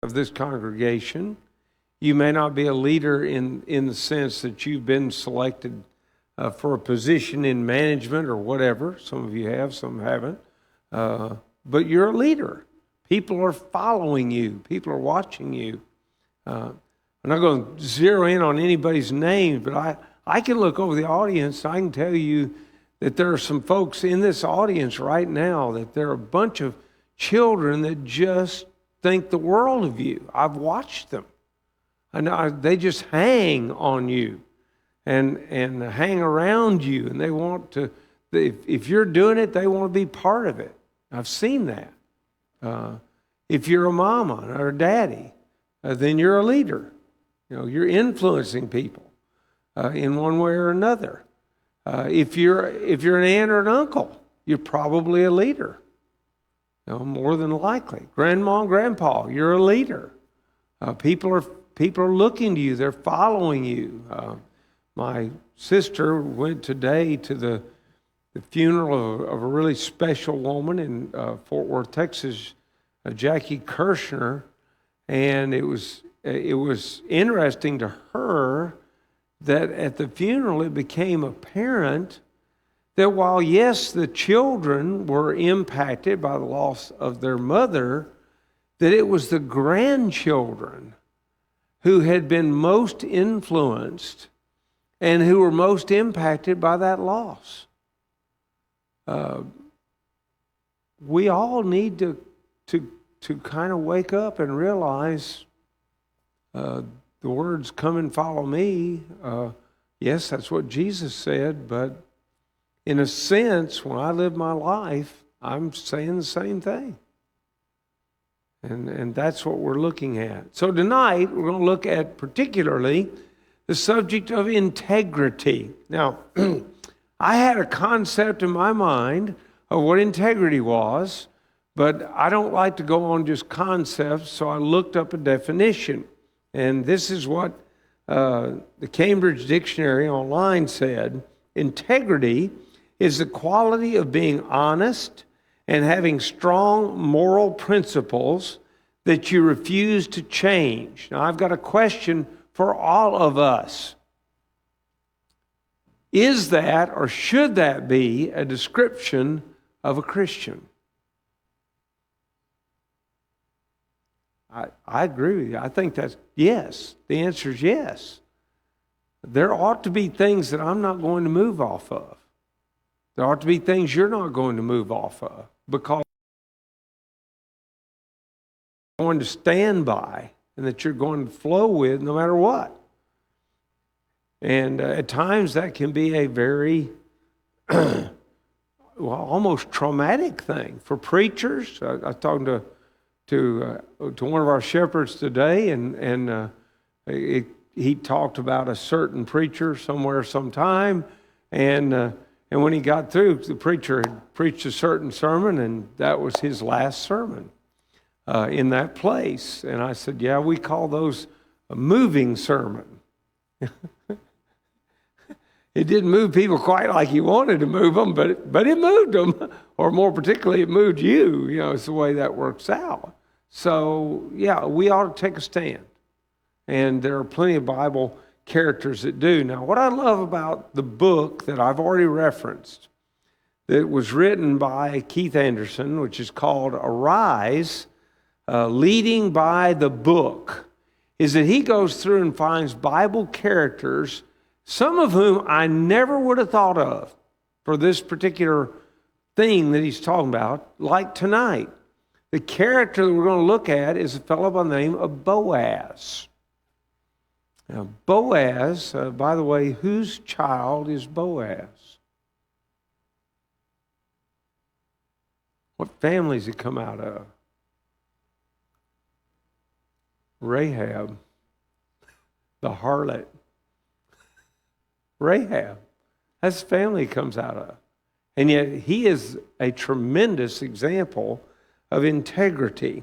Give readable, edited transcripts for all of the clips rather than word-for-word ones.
of this congregation. You may not be a leader in the sense that you've been selected for a position in management or whatever. Some of you have, some haven't. But you're a leader. People are following you. People are watching you. I'm not going to zero in on anybody's name, but I can look over the audience. I can tell you that there are some folks in this audience right now, that there are a bunch of children that just think the world of you. I've watched them. I know they just hang on you and hang around you, and they want to, if you're doing it, they want to be part of it. I've seen that. If you're a mama or a daddy, then you're a leader. You're influencing people in one way or another. If you're an aunt or an uncle, you're probably a leader. More than likely. Grandma and grandpa, you're a leader. People are looking to you. They're following you. My sister went today to the funeral of a really special woman in Fort Worth, Texas, Jackie Kirshner, and it was interesting to her that at the funeral it became apparent that while, yes, the children were impacted by the loss of their mother, that it was the grandchildren who had been most influenced and who were most impacted by that loss. We all need to kind of wake up and realize the words, "Come and follow me." Yes, that's what Jesus said, but in a sense, when I live my life, I'm saying the same thing. And that's what we're looking at. So tonight, we're going to look at particularly the subject of integrity. Now, I had a concept in my mind of what integrity was, but I don't like to go on just concepts, so I looked up a definition. And this is what the Cambridge Dictionary online said: integrity is the quality of being honest and having strong moral principles that you refuse to change. Now, I've got a question for all of us. Is that, or should that be, a description of a Christian? I agree with you. I think that's yes. The answer is yes. There ought to be things that I'm not going to move off of. There ought to be things you're not going to move off of, because you're going to stand by and that you're going to flow with no matter what. And at times that can be a very, almost traumatic thing for preachers. I was talking to one of our shepherds today, and he talked about a certain preacher somewhere, sometime, and when he got through, the preacher had preached a certain sermon, and that was his last sermon in that place. And I said, yeah, we call those a moving sermon. It didn't move people quite like he wanted to move them, but it moved them. Or more particularly, it moved you. It's the way that works out. So, yeah, we ought to take a stand. And there are plenty of Bible characters that do. Now, what I love about the book that I've already referenced, that was written by Keith Anderson, which is called Arise, Leading by the Book, is that he goes through and finds Bible characters, some of whom I never would have thought of for this particular thing that he's talking about, like tonight. The character that we're going to look at is a fellow by the name of Boaz. Now, Boaz, by the way, whose child is Boaz? What family does he come out of? Rahab, the harlot. Rahab. That's the family he comes out of. And yet he is a tremendous example of integrity.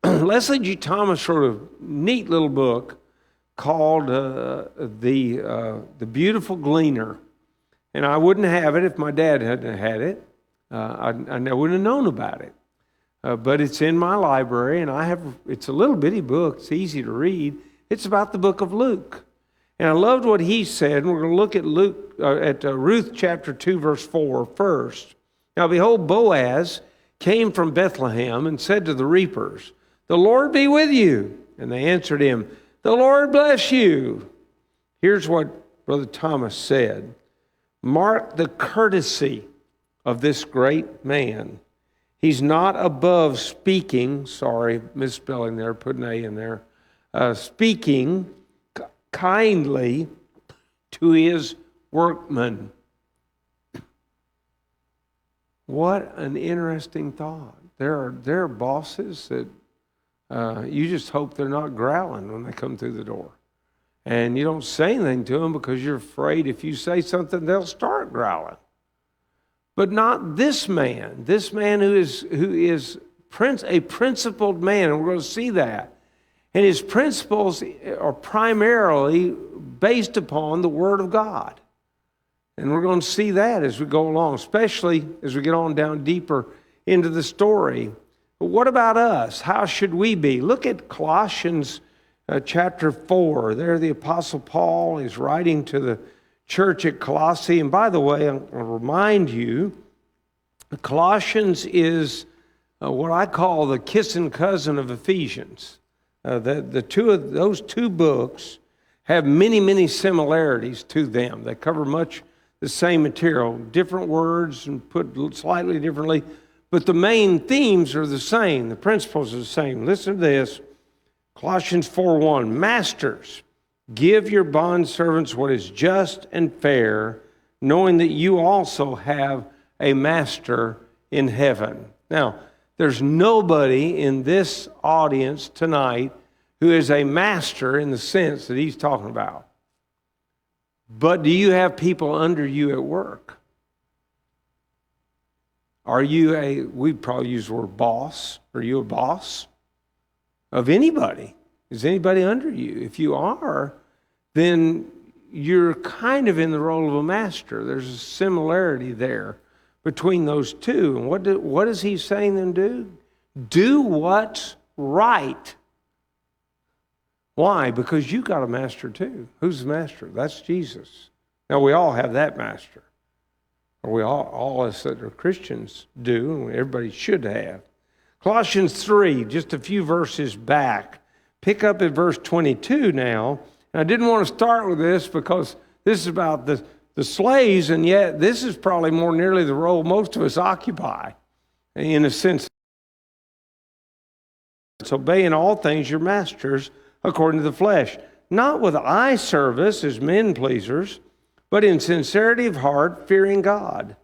Leslie G. Thomas wrote a neat little book called The Beautiful Gleaner. And I wouldn't have it if my dad hadn't had it. I wouldn't have known about it. but it's in my library, and it's a little bitty book. It's easy to read. It's about the book of Luke. And I loved what he said, and we're going to look at Ruth chapter 2, verse 4 first. Now behold, Boaz came from Bethlehem and said to the reapers, "The Lord be with you." And they answered him, "The Lord bless you." Here's what Brother Thomas said. Mark the courtesy of this great man. He's not above speaking, sorry, misspelling there, put an A in there, speaking kindly to his workmen. What an interesting thought. There are bosses that you just hope they're not growling when they come through the door. And you don't say anything to them because you're afraid if you say something, they'll start growling. But not this man. This man who is a principled man, and we're going to see that. And his principles are primarily based upon the Word of God. And we're going to see that as we go along, especially as we get on down deeper into the story. But what about us? How should we be? Look at Colossians chapter 4. There the Apostle Paul is writing to the church at Colossae. And by the way, I'll remind you, Colossians is what I call the kissing cousin of Ephesians. Those two books have many, many similarities to them. They cover much the same material, different words and put slightly differently, but the main themes are the same. The principles are the same. Listen to this, Colossians 4:1. Masters, give your bondservants what is just and fair, knowing that you also have a master in heaven. Now, there's nobody in this audience tonight who is a master in the sense that he's talking about. But do you have people under you at work? Are you we probably use the word boss. Are you a boss of anybody? Is anybody under you? If you are, then you're kind of in the role of a master. There's a similarity there between those two. And what is he saying them do? Do what's right. Why? Because you got a master too. Who's the master? That's Jesus. Now we all have that master. Or we all us that are Christians do, and everybody should have. Colossians 3, just a few verses back. Pick up at verse 22 now. And I didn't want to start with this because this is about the slaves, and yet this is probably more nearly the role most of us occupy. In a sense, it's obey in all things your masters according to the flesh, not with eye service as men pleasers, but in sincerity of heart, fearing God.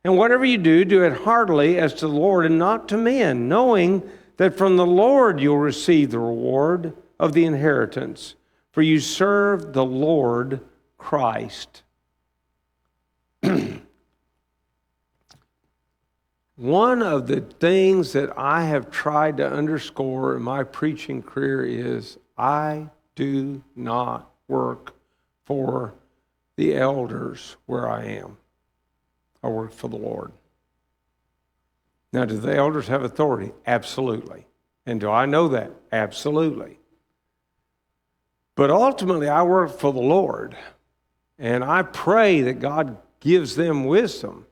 And whatever you do, do it heartily as to the Lord and not to men, knowing that from the Lord you'll receive the reward of the inheritance, for you serve the Lord Christ. One of the things that I have tried to underscore in my preaching career is I do not work for the elders where I am. I work for the Lord. Now, do the elders have authority? Absolutely. And do I know that? Absolutely. But ultimately, I work for the Lord. And I pray that God gives them wisdom,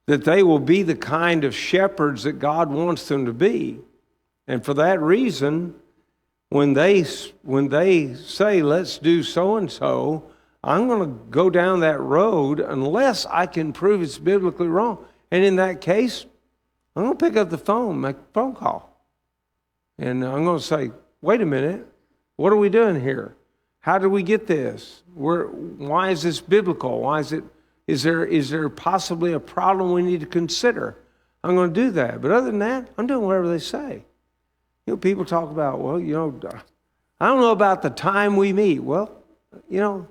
that they will be the kind of shepherds that God wants them to be. And for that reason, when they say, let's do so-and-so, I'm going to go down that road unless I can prove it's biblically wrong. And in that case, I'm going to pick up the phone, make a phone call. And I'm going to say, wait a minute, what are we doing here? How did we get this? Why is this biblical? Is there possibly a problem we need to consider? I'm going to do that. But other than that, I'm doing whatever they say. You know, people talk about, well, you know, I don't know about the time we meet. Well, you know,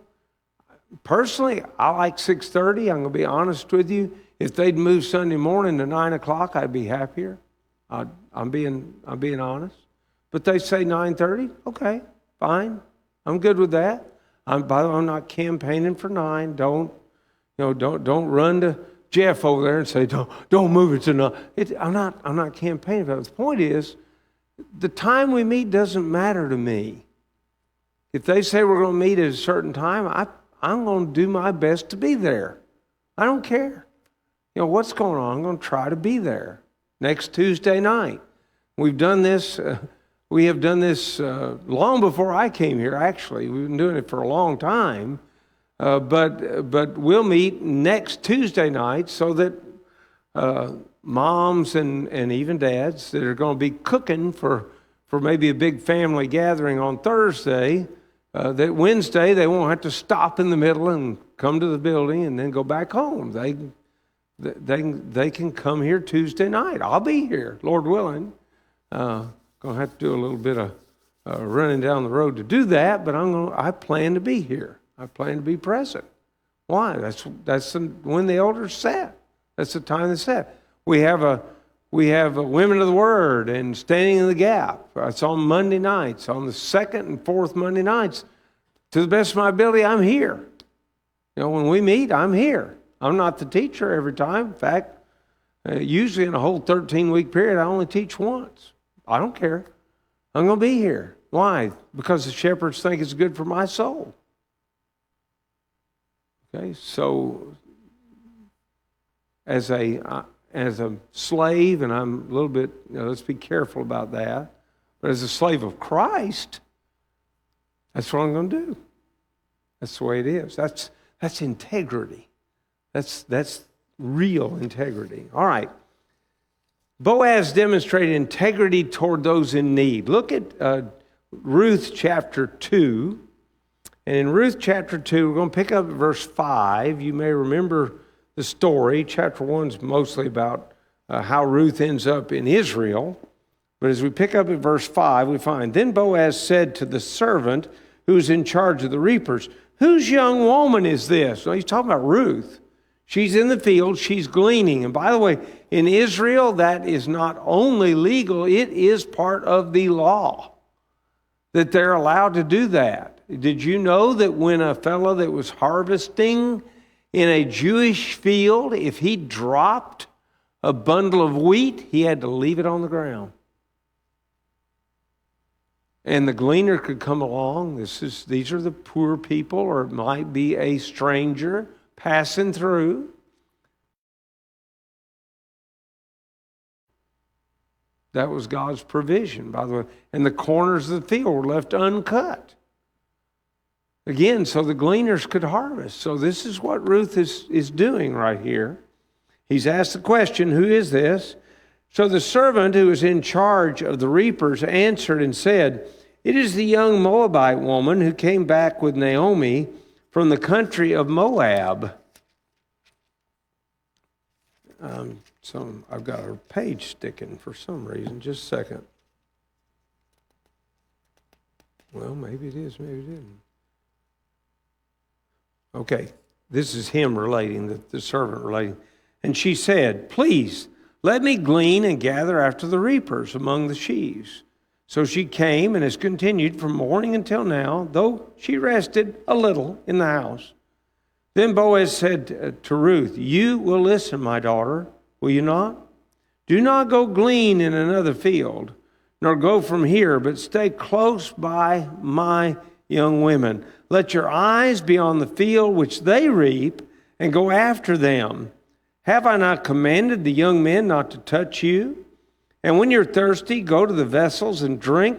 personally, I like 6:30. I'm going to be honest with you. If they'd move Sunday morning to 9 o'clock, I'd be happier. I'm being honest. But they say 9:30. Okay, fine. I'm good with that. By the way, I'm not campaigning for 9. Don't run Jeff over there and say, don't move it tonight. I'm not campaigning about it. The point is, the time we meet doesn't matter to me. If they say we're going to meet at a certain time, I'm going to do my best to be there. I don't care. What's going on? I'm going to try to be there. Next Tuesday night. We've done this, we have done this long before I came here, actually. We've been doing it for a long time. But we'll meet next Tuesday night so that moms and even dads that are going to be cooking for maybe a big family gathering on Thursday, that Wednesday they won't have to stop in the middle and come to the building and then go back home. They can come here Tuesday night. I'll be here, Lord willing. Going to have to do a little bit of running down the road to do that, but I plan to be here. I plan to be present. Why? That's when the elders sat. That's the time they sat. We have a Women of the Word and Standing in the Gap. It's on Monday nights, on the second and fourth Monday nights. To the best of my ability, I'm here. When we meet, I'm here. I'm not the teacher every time. In fact, usually in a whole 13-week period, I only teach once. I don't care. I'm going to be here. Why? Because the shepherds think it's good for my soul. Okay, so as a slave, and I'm a little bit, let's be careful about that, but as a slave of Christ, that's what I'm going to do. That's the way it is. That's integrity. That's real integrity. All right. Boaz demonstrated integrity toward those in need. Look at Ruth chapter 2. And in Ruth chapter 2, we're going to pick up at verse 5. You may remember the story. Chapter 1 is mostly about how Ruth ends up in Israel. But as we pick up at verse 5, we find, Then Boaz said to the servant who was in charge of the reapers, Whose young woman is this? Well, he's talking about Ruth. She's in the field. She's gleaning. And by the way, in Israel, that is not only legal, it is part of the law that they're allowed to do that. Did you know that when a fellow that was harvesting in a Jewish field, if he dropped a bundle of wheat, he had to leave it on the ground? And the gleaner could come along. These are the poor people, or it might be a stranger passing through. That was God's provision, by the way. And the corners of the field were left uncut. Again, so the gleaners could harvest. So this is what Ruth is doing right here. He's asked the question, who is this? So the servant who was in charge of the reapers answered and said, It is the young Moabite woman who came back with Naomi from the country of Moab. So I've got a page sticking for some reason. Just a second. Well, maybe it is, maybe it isn't. Okay, this is him relating, the servant relating. And she said, Please, let me glean and gather after the reapers among the sheaves. So she came and has continued from morning until now, though she rested a little in the house. Then Boaz said to Ruth, You will listen, my daughter, will you not? Do not go glean in another field, nor go from here, but stay close by my young women. Let your eyes be on the field which they reap, and go after them. Have I not commanded the young men not to touch you? And when you're thirsty, go to the vessels and drink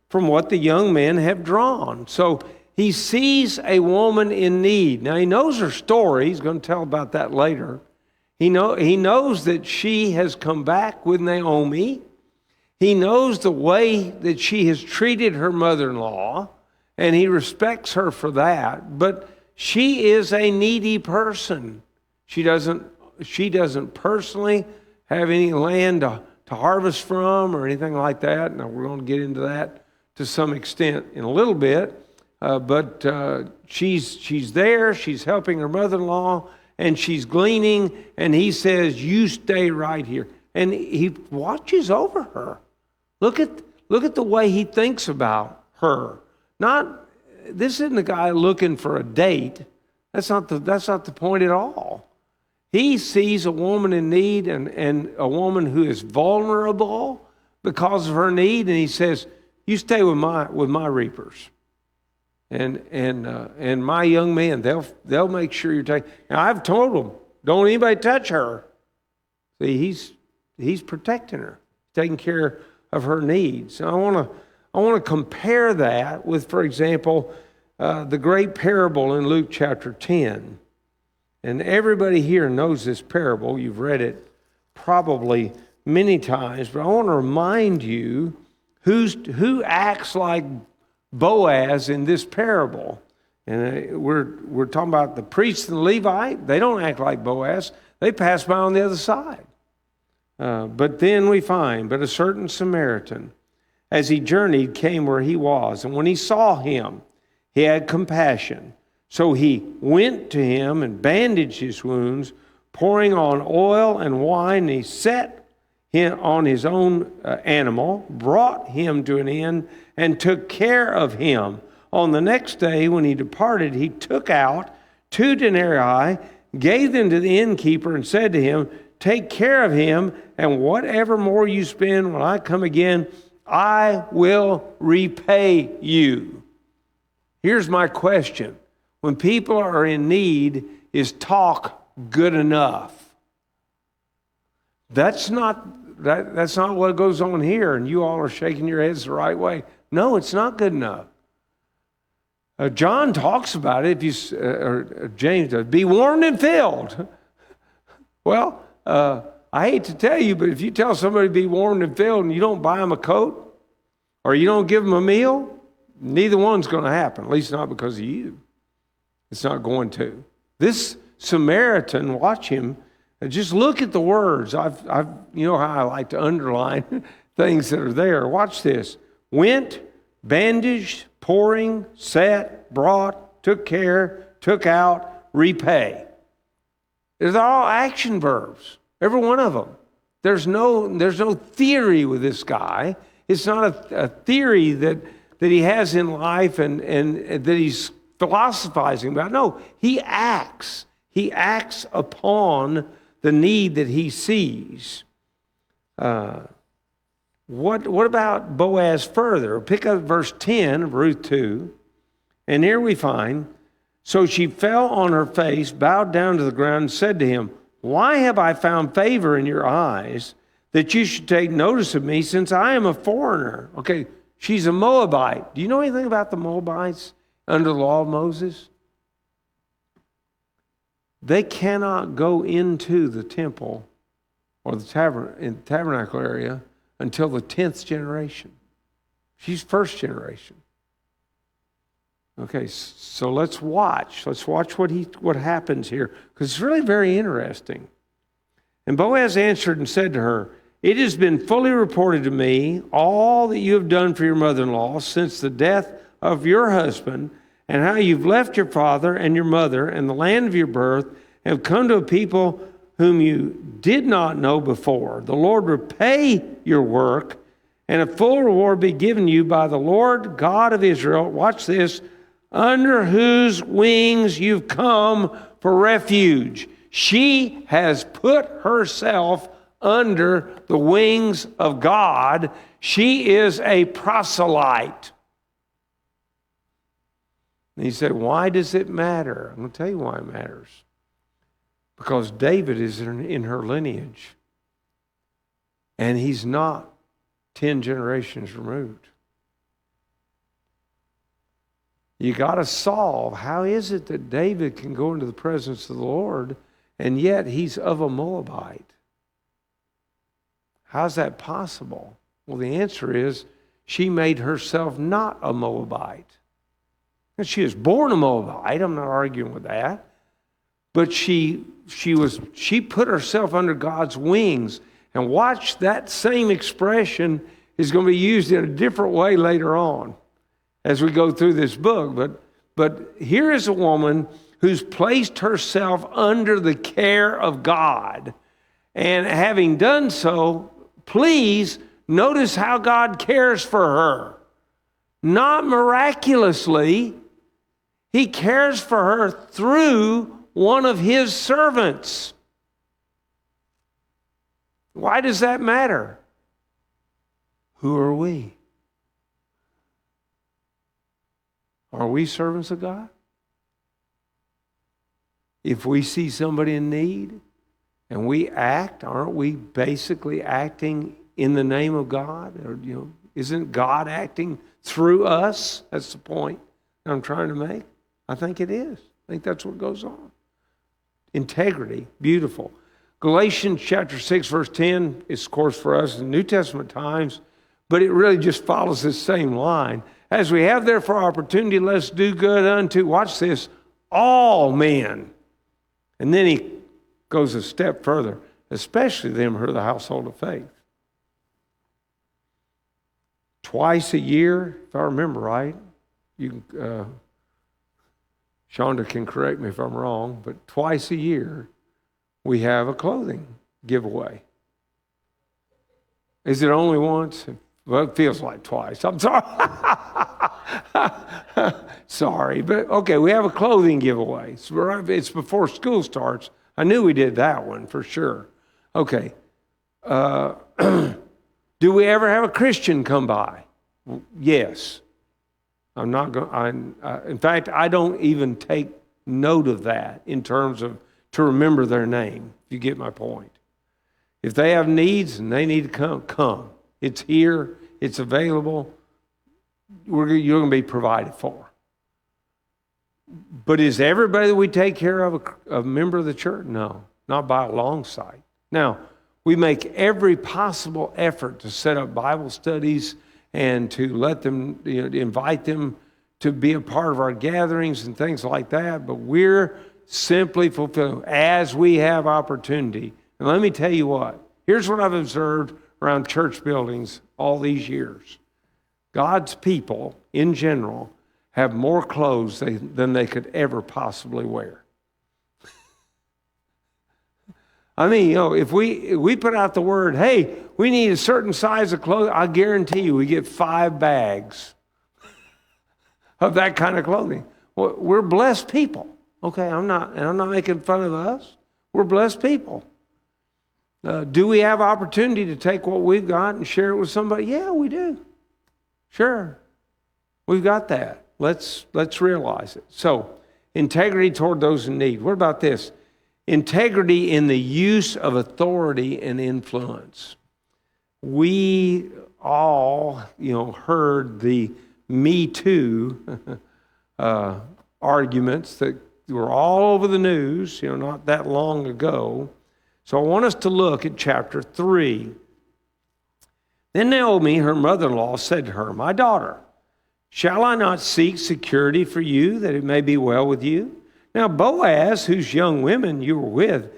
from what the young men have drawn. So he sees a woman in need. Now he knows her story. He's going to tell about that later. He knows that she has come back with Naomi. He knows the way that she has treated her mother-in-law, and he respects her for that. But she is a needy person. She doesn't personally have any land to harvest from or anything like that. Now, we're going to get into that to some extent in a little bit. But she's there. She's helping her mother-in-law, and she's gleaning. And he says, "You stay right here." And he watches over her. Look at the way he thinks about her. This isn't the guy looking for a date. That's not the point at all. He sees a woman in need and a woman who is vulnerable because of her need, and he says, you stay with my reapers. And my young men, they'll make sure you're taken. Now I've told them, don't anybody touch her. See, he's protecting her, taking care of her needs. And I want to compare that with, for example, the great parable in Luke chapter 10. And everybody here knows this parable. You've read it probably many times, but I want to remind you who acts like Boaz in this parable. And we're talking about the priest and the Levite. They don't act like Boaz. They pass by on the other side. But then we find, but a certain Samaritan, as he journeyed, came where he was. And when he saw him, he had compassion. So he went to him and bandaged his wounds, pouring on oil and wine. And he set him on his own animal, brought him to an inn, and took care of him. On the next day, when he departed, he took out 2 denarii, gave them to the innkeeper, and said to him, take care of him, and whatever more you spend when I come again, I will repay you. Here's my question. When people are in need, is talk good enough? That's not what goes on here, and you all are shaking your heads the right way. No, it's not good enough. John talks about it, or James does, be warmed and filled. Well, I hate to tell you, but if you tell somebody to be warmed and filled and you don't buy them a coat or you don't give them a meal, neither one's going to happen, at least not because of you. It's not going to. This Samaritan, watch him, just look at the words. You know how I like to underline things that are there. Watch this. Went, bandaged, pouring, set, brought, took care, took out, repay. They're all action verbs, every one of them. There's no theory with this guy. It's not a theory that he has in life and that he's philosophizing about. No, he acts. He acts upon the need that he sees. What about Boaz further? Pick up verse 10 of Ruth 2. And here we find, so she fell on her face, bowed down to the ground, and said to him, why have I found favor in your eyes that you should take notice of me, since I am a foreigner? Okay, she's a Moabite. Do you know anything about the Moabites under the law of Moses? They cannot go into the temple or the tabernacle area until the 10th generation. She's first generation. Okay, so let's watch. Let's watch what happens here, because it's really very interesting. And Boaz answered and said to her, it has been fully reported to me all that you have done for your mother-in-law since the death of your husband, and how you've left your father and your mother and the land of your birth, and have come to a people whom you did not know before. The Lord repay your work, and a full reward be given you by the Lord God of Israel. Watch this. Under whose wings you've come for refuge. She has put herself under the wings of God. She is a proselyte. And he said, why does it matter? I'm going to tell you why it matters. Because David is in her lineage. And he's not 10 generations removed. You got to solve, how is it that David can go into the presence of the Lord and yet he's of a Moabite? How's that possible? Well, the answer is she made herself not a Moabite. And she was born a Moabite, I'm not arguing with that. But she put herself under God's wings. And watch, that same expression is going to be used in a different way later on as we go through this book. But here is a woman who's placed herself under the care of God. And having done so, please notice how God cares for her. Not miraculously. He cares for her through one of his servants. Why does that matter? Who are we? Are we servants of God? If we see somebody in need and we act, aren't we basically acting in the name of God? Or, isn't God acting through us? That's the point I'm trying to make. I think it is. I think that's what goes on. Integrity, beautiful. Galatians chapter 6, verse 10 is, of course, for us in New Testament times, but it really just follows this same line. As we have therefore opportunity, let's do good unto, watch this, all men. And then he goes a step further, especially them who are the household of faith. Twice a year, if I remember right, Shonda can correct me if I'm wrong, but twice a year we have a clothing giveaway. Is it only once? Well, it feels like twice. I'm sorry. Sorry, but okay, we have a clothing giveaway. It's before school starts. I knew we did that one for sure. Okay. Do we ever have a Christian come by? Yes. I'm not going. In fact, I don't even take note of that in terms of to remember their name. If you get my point. If they have needs and they need to come. It's here. It's available. You're going to be provided for. But is everybody that we take care of a member of the church? No, not by a long sight. Now, we make every possible effort to set up Bible studies and to let them, invite them to be a part of our gatherings and things like that. But we're simply fulfilling as we have opportunity. And let me tell you what. Here's what I've observed around church buildings all these years. God's people, in general, have more clothes than they could ever possibly wear. I mean, if we put out the word, hey, we need a certain size of clothing, I guarantee you we get 5 bags of that kind of clothing. Well, we're blessed people. Okay, I'm not making fun of us. We're blessed people. Do we have opportunity to take what we've got and share it with somebody? Yeah, we do. Sure. We've got that. Let's realize it. So, integrity toward those in need. What about this? Integrity in the use of authority and influence. We all, heard the Me Too arguments that were all over the news, not that long ago. So I want us to look at chapter 3. Then Naomi, her mother-in-law, said to her, "My daughter, shall I not seek security for you, that it may be well with you? Now Boaz, whose young women you were with,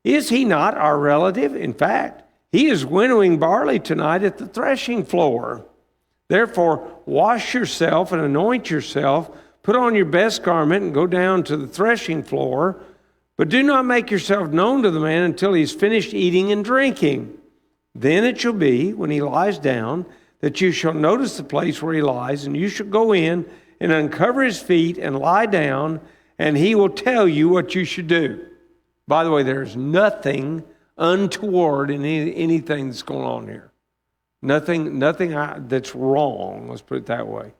is he not our relative? In fact, he is winnowing barley tonight at the threshing floor. Therefore, wash yourself and anoint yourself, put on your best garment and go down to the threshing floor. But do not make yourself known to the man until he's finished eating and drinking. Then it shall be, when he lies down, that you shall notice the place where he lies, and you shall go in and uncover his feet and lie down, and he will tell you what you should do." By the way, there's nothing untoward in anything that's going on here. Nothing that's wrong, let's put it that way.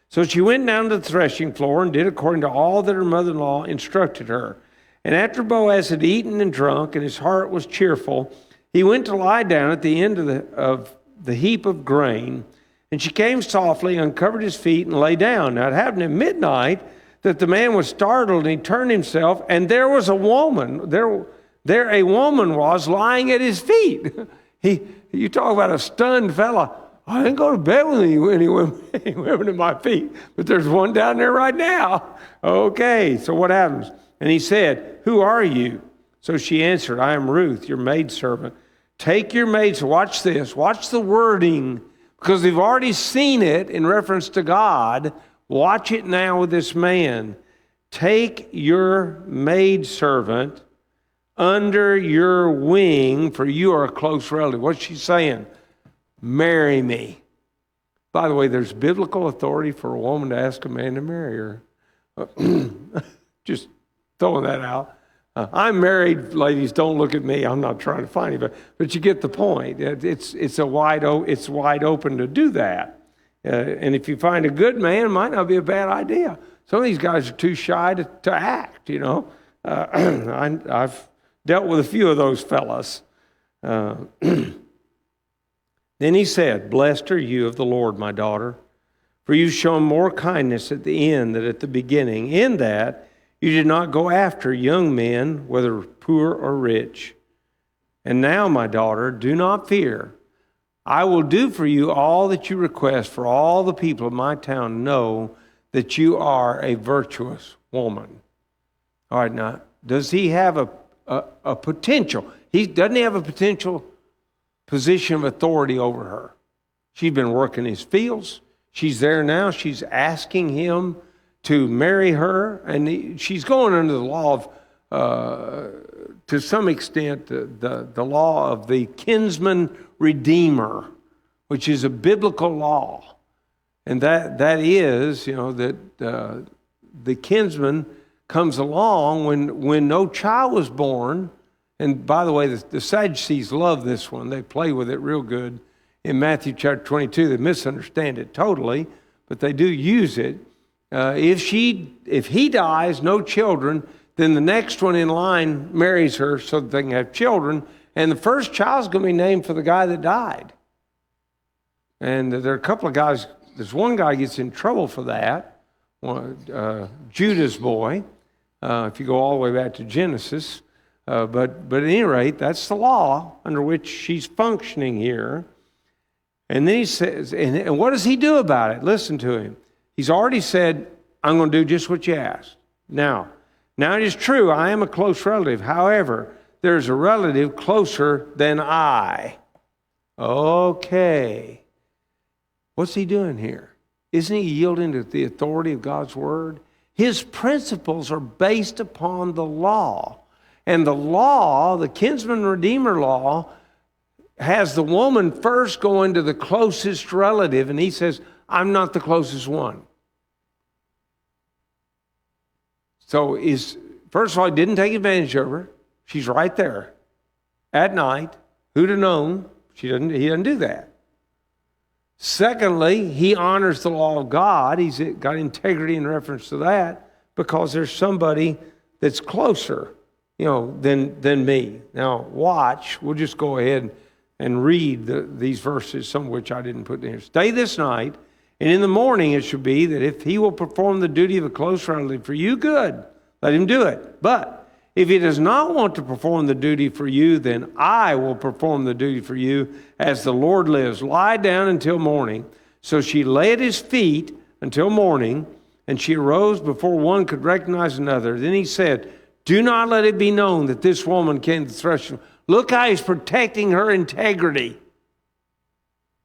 So she went down to the threshing floor and did according to all that her mother-in-law instructed her. And after Boaz had eaten and drunk, and his heart was cheerful, he went to lie down at the end of the heap of grain. And she came softly, uncovered his feet, and lay down. Now it happened at midnight that the man was startled, and he turned himself, and there was a woman. There a woman was lying at his feet. You talk about a stunned fella. I didn't go to bed with any women at my feet, but there's one down there right now. Okay, so what happens? And he said, "Who are you?" So she answered, "I am Ruth, your maidservant. Take your maids." Watch this. Watch the wording, because we've already seen it in reference to God. Watch it now with this man. "Take your maidservant under your wing, for you are a close relative." What's she saying? Marry me. By the way, there's biblical authority for a woman to ask a man to marry her. Just throwing that out. I'm married, ladies. Don't look at me. I'm not trying to find you, but you get the point. It's wide open to do that. And if you find a good man, it might not be a bad idea. Some of these guys are too shy to act. I've dealt with a few of those fellas. Then he said, "Blessed are you of the Lord, my daughter, for you've shown more kindness at the end than at the beginning, in that you did not go after young men, whether poor or rich. And now, my daughter, do not fear. I will do for you all that you request, for all the people of my town know that you are a virtuous woman." All right, now, does he have a potential? Doesn't he have a potential position of authority over her? She's been working his fields. She's there now. She's asking him to marry her, and she's going under the law of, to some extent, the law of the kinsman redeemer, which is a biblical law. And that is, that the kinsman comes along when no child was born. And by the way, the Sadducees love this one. They play with it real good. In Matthew chapter 22, they misunderstand it totally, but they do use it. If he dies, no children, then the next one in line marries her so that they can have children. And the first child's going to be named for the guy that died. And there are a couple of guys. There's one guy gets in trouble for that, Judah's boy, if you go all the way back to Genesis. But at any rate, that's the law under which she's functioning here. And then he says, and what does he do about it? Listen to him. He's already said, "I'm going to do just what you asked." Now it is true, I am a close relative. However, there's a relative closer than I. Okay. What's he doing here? Isn't he yielding to the authority of God's word? His principles are based upon the law. And the law, the kinsman redeemer law, has the woman first going to the closest relative, and he says, "I'm not the closest one." So first of all, he didn't take advantage of her. She's right there at night. Who'd have known? He doesn't do that. Secondly, he honors the law of God. He's got integrity in reference to that because there's somebody that's closer, than me. Now, watch. We'll just go ahead and read these verses, some of which I didn't put in here. "Stay this night, and in the morning it shall be that if he will perform the duty of a close relative for you, good. Let him do it. But if he does not want to perform the duty for you, then I will perform the duty for you as the Lord lives. Lie down until morning." So she lay at his feet until morning, and she arose before one could recognize another. Then he said, "Do not let it be known that this woman came to the threshing." Look how he's protecting her integrity.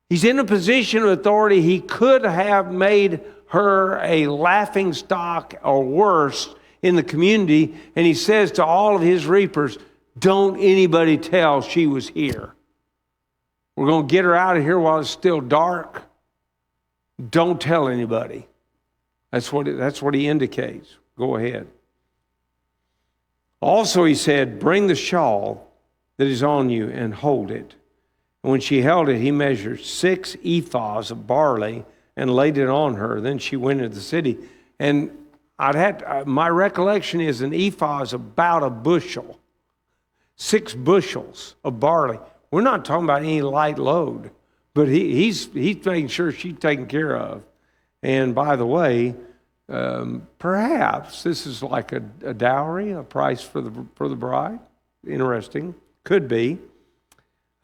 He's in a position of authority. He could have made her a laughing stock or worse in the community. And he says to all of his reapers, "Don't anybody tell she was here. We're going to get her out of here while it's still dark. Don't tell anybody." That's what he indicates. Go ahead. Also he said, "Bring the shawl that is on you and hold it." And when she held it, he measured 6 ephahs of barley and laid it on her. Then she went into the city. And my recollection is an ephah is about a bushel, 6 bushels of barley. We're not talking about any light load, but he's making sure she's taken care of. And by the way, perhaps this is like a dowry, a price for the bride. Interesting. Could be.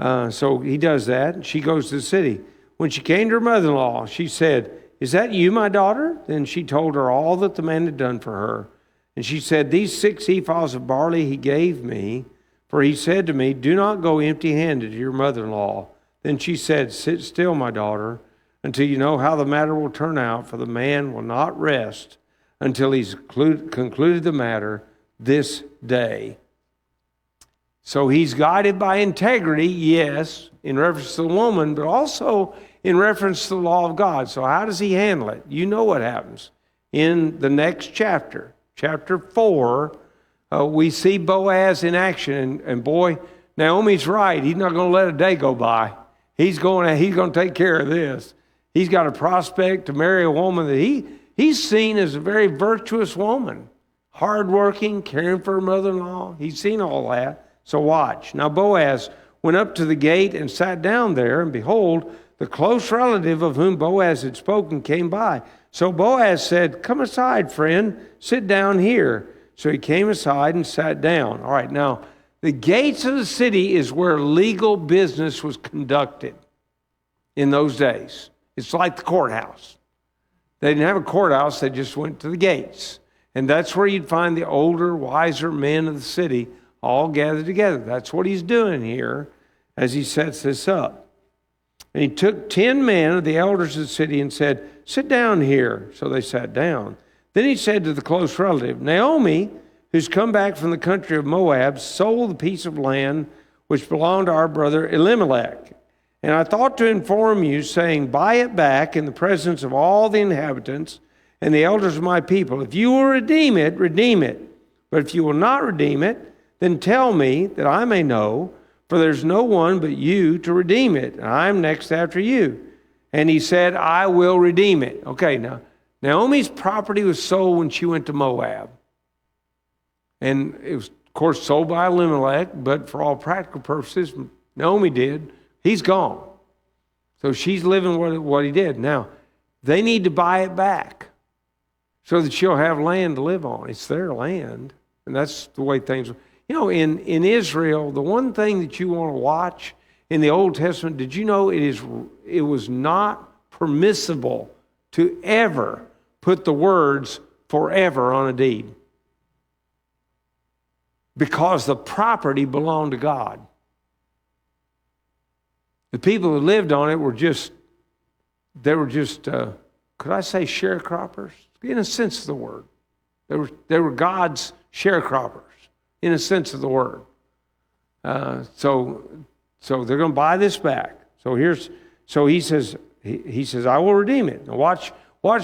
So he does that. She goes to the city. When she came to her mother-in-law, she said, "Is that you, my daughter?" Then she told her all that the man had done for her. And she said, "These 6 ephahs of barley he gave me, for he said to me, 'Do not go empty-handed to your mother-in-law.'" Then she said, "Sit still, my daughter, until you know how the matter will turn out, for the man will not rest until he's concluded the matter this day." So he's guided by integrity, yes, in reference to the woman, but also in reference to the law of God. So how does he handle it? You know what happens in the next chapter, chapter 4. we see Boaz in action. And boy, Naomi's right. He's not going to let a day go by. He's going to take care of this. He's got a prospect to marry a woman that he's seen as a very virtuous woman. Hardworking, caring for her mother-in-law. He's seen all that. So watch. Now Boaz went up to the gate and sat down there, and behold, the close relative of whom Boaz had spoken came by. So Boaz said, "Come aside, friend, sit down here." So he came aside and sat down. All right, now, the gates of the city is where legal business was conducted in those days. It's like the courthouse. They didn't have a courthouse, they just went to the gates. And that's where you'd find the older, wiser men of the city all gathered together. That's what he's doing here as he sets this up. And he took 10 men of the elders of the city and said, "Sit down here." So they sat down. Then he said to the close relative, "Naomi, who's come back from the country of Moab, sold the piece of land which belonged to our brother Elimelech. And I thought to inform you, saying, buy it back in the presence of all the inhabitants and the elders of my people. If you will redeem it, redeem it. But if you will not redeem it, then tell me that I may know, for there's no one but you to redeem it. And I'm next after you." And he said, "I will redeem it." Okay, now, Naomi's property was sold when she went to Moab. And it was, of course, sold by Elimelech, but for all practical purposes, Naomi did. He's gone. So she's living what he did. Now, they need to buy it back so that she'll have land to live on. It's their land, and that's the way things are. You know, in Israel, the one thing that you want to watch in the Old Testament, did you know it was not permissible to ever put the words forever on a deed? Because the property belonged to God. The people who lived on it were just, could I say sharecroppers? In a sense of the word. They were God's sharecroppers, in a sense of the word. So they're going to buy this back. So he says, I will redeem it. Now watch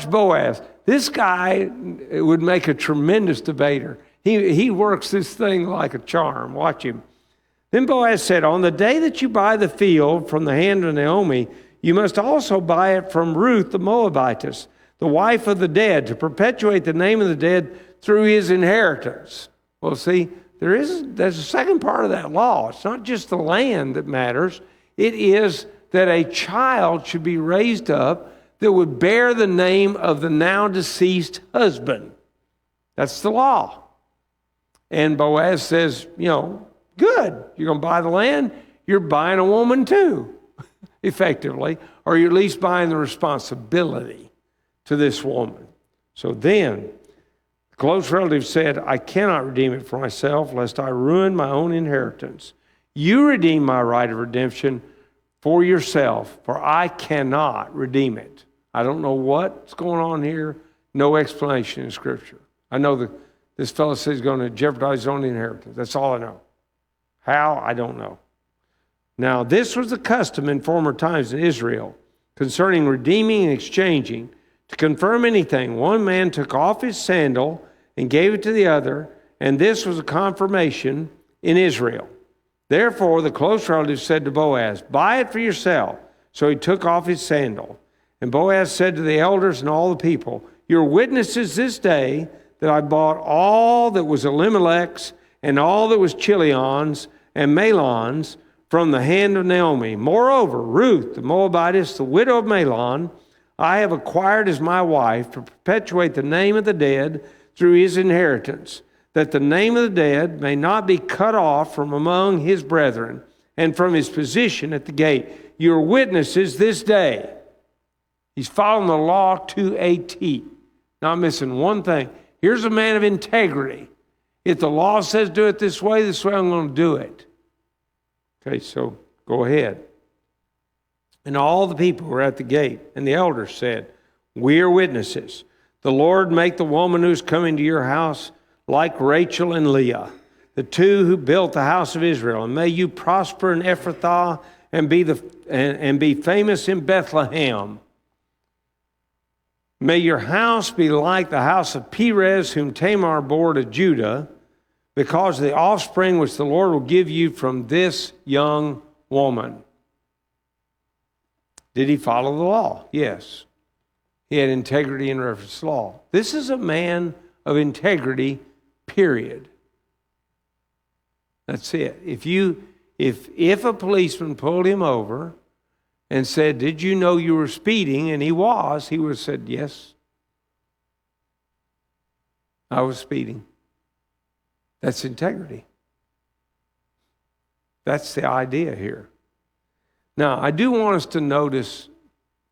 Boaz. This guy would make a tremendous debater. He works this thing like a charm. Watch him. Then Boaz said, on the day that you buy the field from the hand of Naomi, you must also buy it from Ruth the Moabitess, the wife of the dead, to perpetuate the name of the dead through his inheritance. Well, see, there's a second part of that law. It's not just the land that matters. It is that a child should be raised up that would bear the name of the now deceased husband. That's the law. And Boaz says, good. You're going to buy the land. You're buying a woman too, effectively, or you're at least buying the responsibility to this woman. So then, the close relative said, I cannot redeem it for myself, lest I ruin my own inheritance. You redeem my right of redemption for yourself, for I cannot redeem it. I don't know what's going on here. No explanation in Scripture. I know that this fellow says he's going to jeopardize his own inheritance. That's all I know. How? I don't know. Now, this was the custom in former times in Israel concerning redeeming and exchanging. To confirm anything, one man took off his sandal and gave it to the other, and this was a confirmation in Israel. Therefore, the close relative said to Boaz, buy it for yourself. So he took off his sandal. And Boaz said to the elders and all the people, you're witnesses this day that I bought all that was Elimelech's and all that was Chilion's and Mahlon's from the hand of Naomi. Moreover, Ruth, the Moabitess, the widow of Mahlon, I have acquired as my wife to perpetuate the name of the dead through his inheritance, that the name of the dead may not be cut off from among his brethren and from his position at the gate. You are witnesses this day. He's following the law to a T, not missing one thing. Here's a man of integrity. If the law says do it this way I'm going to do it. Okay, so go ahead. And all the people were at the gate, and the elders said, we are witnesses. The Lord make the woman who's coming to your house like Rachel and Leah, the two who built the house of Israel. And may you prosper in Ephrathah and be famous in Bethlehem. May your house be like the house of Perez, whom Tamar bore to Judah. because of the offspring which the Lord will give you from this young woman. Did he follow the law? Yes. He had integrity in reference to law. This is a man of integrity, period. That's it. If a policeman pulled him over and said, "Did you know you were speeding?" and he was, he would have said, "Yes, I was speeding." That's integrity. That's the idea here. Now, I do want us to notice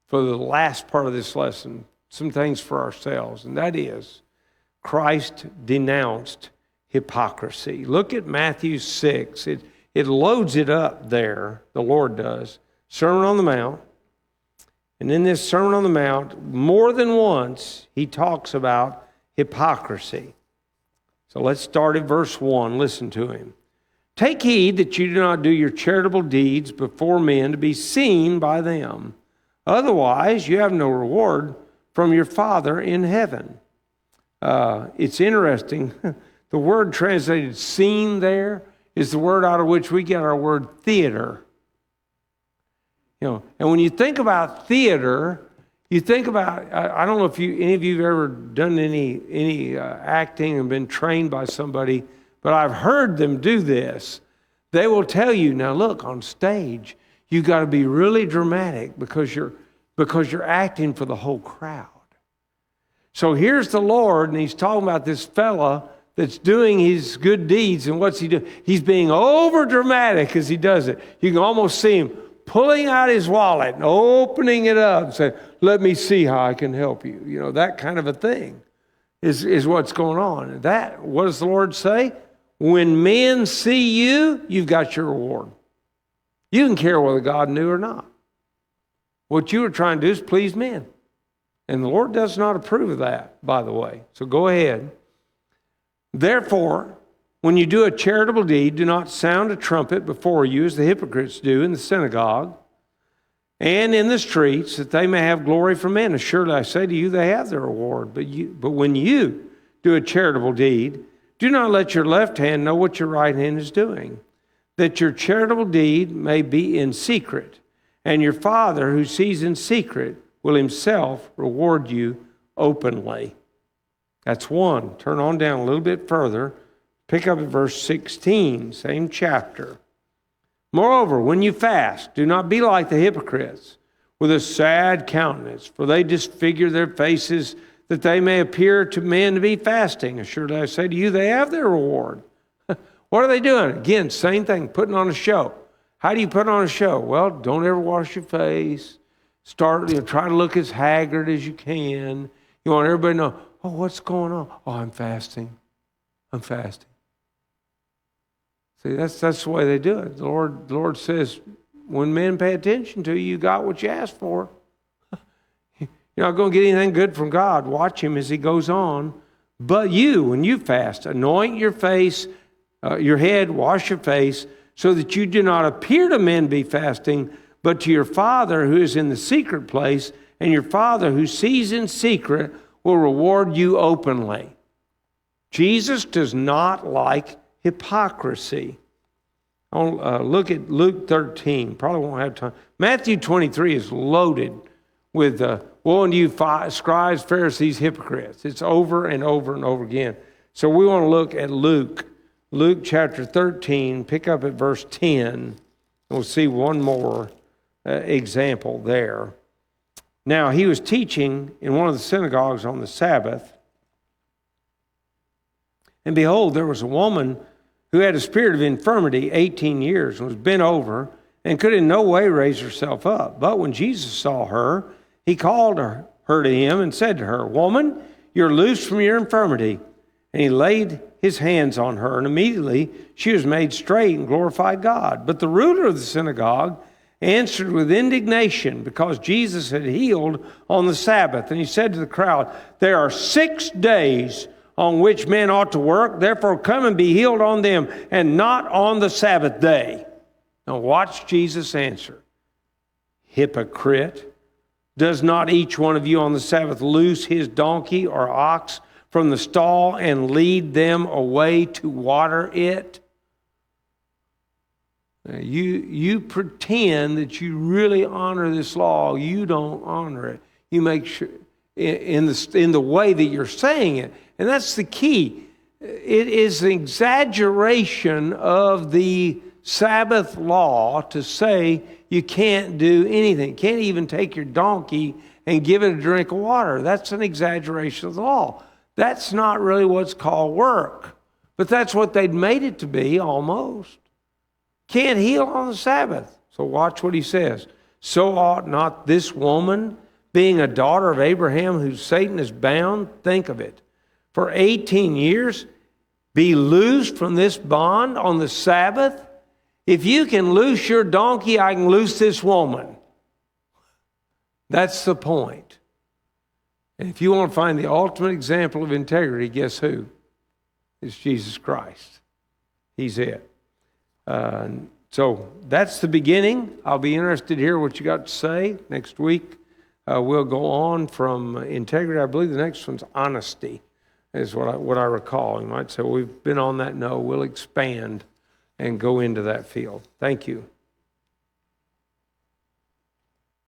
for the last part of this lesson some things for ourselves, and that is Christ denounced hypocrisy. Look at Matthew 6. It loads it up there, the Lord does. Sermon on the Mount. And in this Sermon on the Mount, more than once, he talks about hypocrisy. So let's start at verse 1. Listen to him. "Take heed that you do not do your charitable deeds before men to be seen by them. Otherwise, you have no reward from your Father in heaven." It's interesting. The word translated "seen" there is the word out of which we get our word theater. And when you think about theater, you think about, I don't know if any of you have ever done any acting and been trained by somebody, but I've heard them do this. They will tell you, now look, on stage, you got to be really dramatic because you're acting for the whole crowd. So here's the Lord, and he's talking about this fella that's doing his good deeds, and what's he doing? He's being over dramatic as he does it. You can almost see him pulling out his wallet and opening it up and saying, "Let me see how I can help you." That kind of a thing is what's going on. What does the Lord say? When men see you, you've got your reward. You can care whether God knew or not. What you were trying to do is please men. And the Lord does not approve of that, by the way. So go ahead. "Therefore, when you do a charitable deed, do not sound a trumpet before you, as the hypocrites do in the synagogue and in the streets, that they may have glory from men. Assuredly, I say to you, they have their reward. But when you do a charitable deed, do not let your left hand know what your right hand is doing, that your charitable deed may be in secret, and your Father who sees in secret will himself reward you openly." That's one. Turn on down a little bit further. Pick up at verse 16, same chapter. "Moreover, when you fast, do not be like the hypocrites with a sad countenance, for they disfigure their faces that they may appear to men to be fasting. Assuredly, I say to you, they have their reward." What are they doing? Again, same thing, putting on a show. How do you put on a show? Well, don't ever wash your face. Try to look as haggard as you can. You want everybody to know, "Oh, what's going on?" "Oh, I'm fasting. I'm fasting." See, that's the way they do it. The Lord says, when men pay attention to you, you got what you asked for. You're not going to get anything good from God. Watch him as he goes on. "But you, when you fast, anoint your face, your head, wash your face, so that you do not appear to men be fasting, but to your Father who is in the secret place, and your Father who sees in secret will reward you openly." Jesus does not like hypocrisy. Look at Luke 13. Probably won't have time. Matthew 23 is loaded with "Woe unto you, scribes, Pharisees, hypocrites." It's over and over and over again. So we want to look at Luke chapter 13, pick up at verse 10. We'll see one more example there. "Now he was teaching in one of the synagogues on the Sabbath. And behold, there was a woman who had a spirit of infirmity 18 years and was bent over and could in no way raise herself up. But when Jesus saw her, he called her to him and said to her, 'Woman, you're loosed from your infirmity.' And he laid his hands on her, and immediately she was made straight and glorified God. But the ruler of the synagogue answered with indignation because Jesus had healed on the Sabbath. And he said to the crowd, 'There are 6 days on which men ought to work. Therefore come and be healed on them, and not on the Sabbath day.' Now watch Jesus answer. 'Hypocrite, does not each one of you on the Sabbath loose his donkey or ox from the stall and lead them away to water it? Now, you pretend that you really honor this law. You don't honor it. You make sure in the way that you're saying it. And that's the key. It is an exaggeration of the Sabbath law to say you can't do anything. Can't even take your donkey and give it a drink of water. That's an exaggeration of the law. That's not really what's called work. But that's what they'd made it to be almost. Can't heal on the Sabbath. So watch what he says. So ought not this woman, being a daughter of Abraham, whom Satan is bound, think of it, for 18 years, be loosed from this bond on the Sabbath? If you can loose your donkey, I can loose this woman. That's the point. And if you want to find the ultimate example of integrity, guess who? It's Jesus Christ. He's it. So that's the beginning. I'll be interested to hear what you got to say next week. We'll go on from integrity. I believe the next one's honesty, is what I recall. You might say, well, we've been on that. No, we'll expand and go into that field. Thank you.